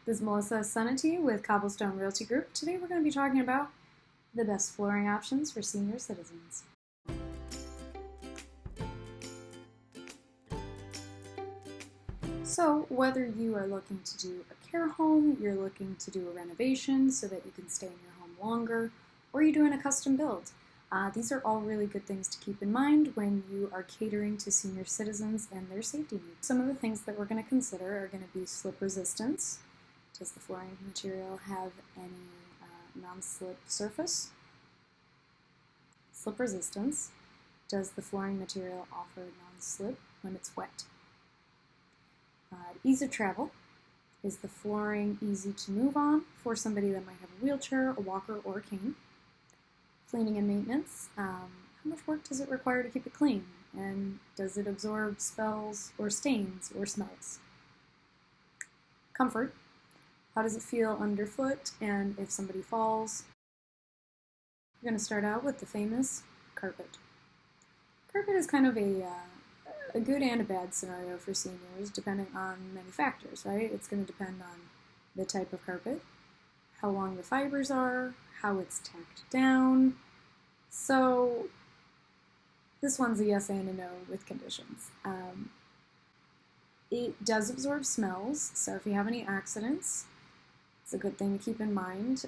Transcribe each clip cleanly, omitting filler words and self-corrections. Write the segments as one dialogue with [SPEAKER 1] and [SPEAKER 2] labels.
[SPEAKER 1] This is Melissa Sunity with Cobblestone Realty Group. Today we're going to be talking about the best flooring options for senior citizens. So whether you are looking to do a care home, you're looking to do a renovation so that you can stay in your home longer, or you're doing a custom build, these are all really good things to keep in mind when you are catering to senior citizens and their safety needs. Some of the things that we're going to consider are going to be slip resistance. Does the flooring material have any non-slip surface? Slip resistance. Does the flooring material offer non-slip when it's wet? Ease of travel. Is the flooring easy to move on for somebody that might have a wheelchair, a walker, or a cane? Cleaning and maintenance. How much work does it require to keep it clean? And does it absorb spells or stains or smells? Comfort. How does it feel underfoot, and if somebody falls? We're going to start out with the famous carpet. Carpet is kind of a good and a bad scenario for seniors, depending on many factors, right? It's going to depend on the type of carpet, how long the fibers are, how it's tacked down. So this one's a yes and a no with conditions. It does absorb smells, so if you have any accidents, it's a good thing to keep in mind,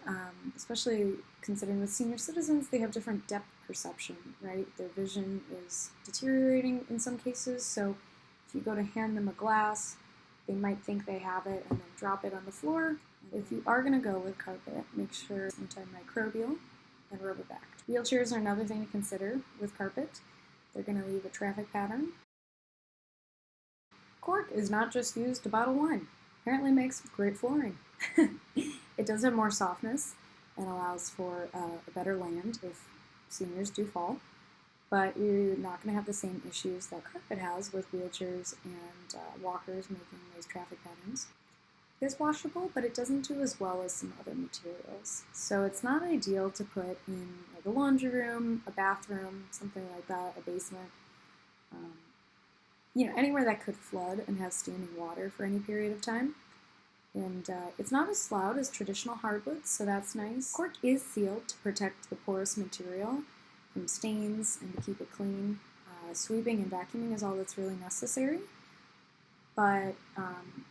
[SPEAKER 1] especially considering with senior citizens, they have different depth perception, right? Their vision is deteriorating in some cases, so if you go to hand them a glass, they might think they have it and then drop it on the floor. If you are going to go with carpet, make sure it's antimicrobial and rubber-backed. Wheelchairs are another thing to consider with carpet. They're going to leave a traffic pattern. Cork is not just used to bottle wine. Apparently makes great flooring. It does have more softness and allows for a better land if seniors do fall, but you're not going to have the same issues that carpet has with wheelchairs and walkers making those traffic patterns. It is washable, but it doesn't do as well as some other materials. So it's not ideal to put in like a laundry room, a bathroom, something like that, a basement. Anywhere that could flood and have standing water for any period of time. And it's not as loud as traditional hardwoods, so that's nice. Cork is sealed to protect the porous material from stains and to keep it clean. Sweeping and vacuuming is all that's really necessary, but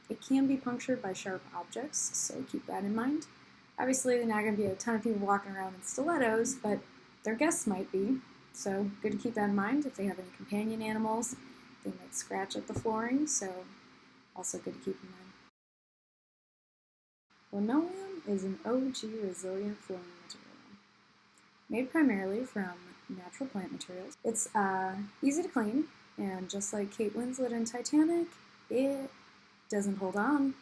[SPEAKER 1] it can be punctured by sharp objects, so keep that in mind. Obviously, there's not going to be a ton of people walking around in stilettos, but their guests might be, so good to keep that in mind. If they have any companion animals, they might scratch at the flooring, so also good to keep in mind. Linoleum is an OG resilient flooring material, made primarily from natural plant materials. It's easy to clean, and just like Kate Winslet in Titanic, it doesn't hold on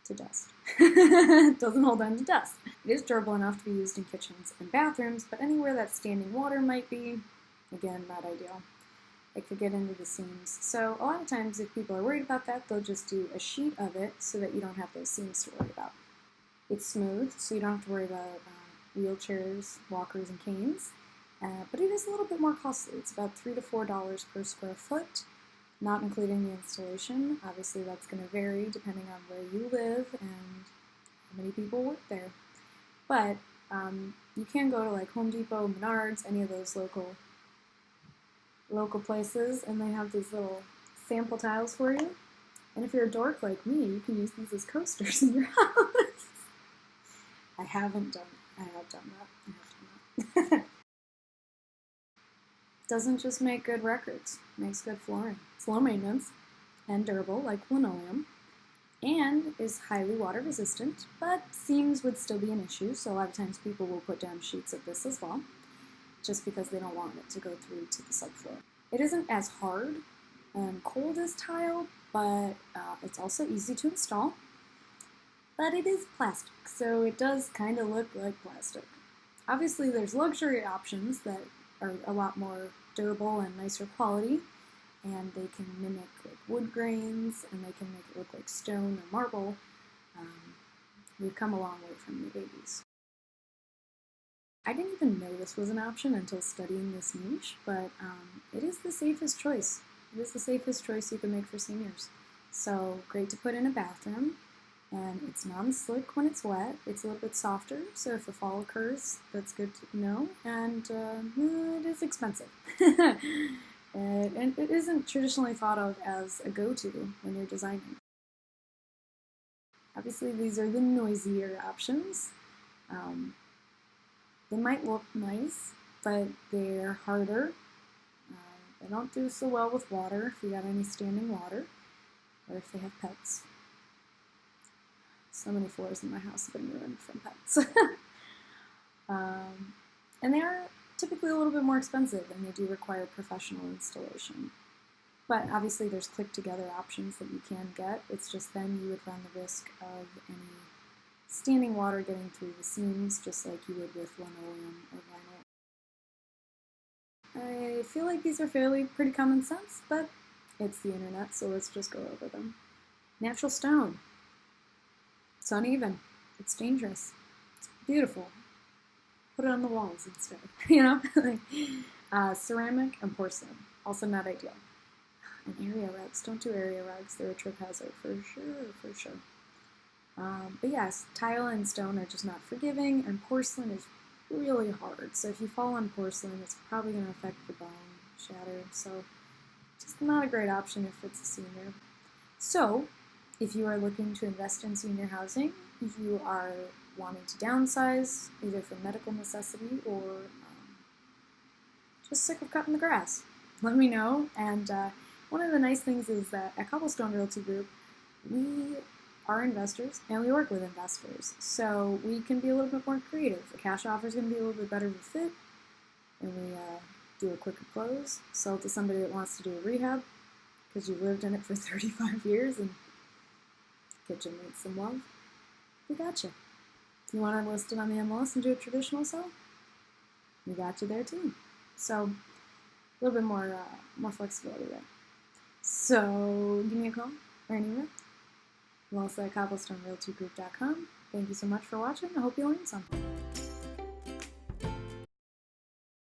[SPEAKER 1] to dust. It doesn't hold on to dust. It is durable enough to be used in kitchens and bathrooms, but anywhere that standing water might be, again, not ideal. It could get into the seams. So a lot of times if people are worried about that, they'll just do a sheet of it so that you don't have those seams to worry about. It's smooth, so you don't have to worry about wheelchairs, walkers, and canes. But it is a little bit more costly. It's about $3 to $4 per square foot, not including the installation. Obviously that's going to vary depending on where you live and how many people work there. But you can go to like Home Depot, Menards, any of those local places, and they have these little sample tiles for you. And if you're a dork like me, you can use these as coasters in your house. I have done that. Doesn't just make good records, makes good flooring. It's low maintenance and durable like linoleum, and is highly water resistant, but seams would still be an issue, so a lot of times people will put down sheets of this as well, just because they don't want it to go through to the subfloor. It isn't as hard and cold as tile, but it's also easy to install. But it is plastic, so it does kind of look like plastic. Obviously, there's luxury options that are a lot more durable and nicer quality, and they can mimic like wood grains, and they can make it look like stone or marble. We've come a long way from the 80s. I didn't even know this was an option until studying this niche, but it is the safest choice. It is the safest choice you can make for seniors. So great to put in a bathroom. and it's non-slick when it's wet. It's a little bit softer, so if a fall occurs, that's good to know, and it is expensive. And it isn't traditionally thought of as a go-to when you're designing. Obviously, these are the noisier options. They might look nice, but they're harder. They don't do so well with water if you got any standing water, or if they have pets. So many floors in my house have been ruined from pets. And they are typically a little bit more expensive, and they do require professional installation. But obviously there's click-together options that you can get. It's just then you would run the risk of any standing water getting through the seams, just like you would with linoleum or vinyl. I feel like these are fairly pretty common sense, but it's the internet, so let's just go over them. Natural stone. It's uneven. It's dangerous. It's beautiful. Put it on the walls instead, you know? Ceramic and porcelain, also not ideal. And area rugs. Don't do area rugs. They're a trip hazard for sure. But yes, tile and stone are just not forgiving, and porcelain is really hard. So if you fall on porcelain, it's probably going to affect the bone, shatter. So just not a great option if it's a senior. So if you are looking to invest in senior housing, you are wanting to downsize, either for medical necessity or just sick of cutting the grass, let me know. And one of the nice things is that at Cobblestone Realty Group, we are investors and we work with investors. So we can be a little bit more creative. The cash offer is going to be a little bit better of a fit, and we do a quicker close, sell it to somebody that wants to do a rehab because you lived in it for 35 years and the kitchen needs some love. We got you. If you want to list it on the MLS and do a traditional sell, we got you there too. So a little bit more flexibility there. So give me a call or an email. I'm also at cobblestonerealtygroup.com. Thank you so much for watching. I hope you learned something.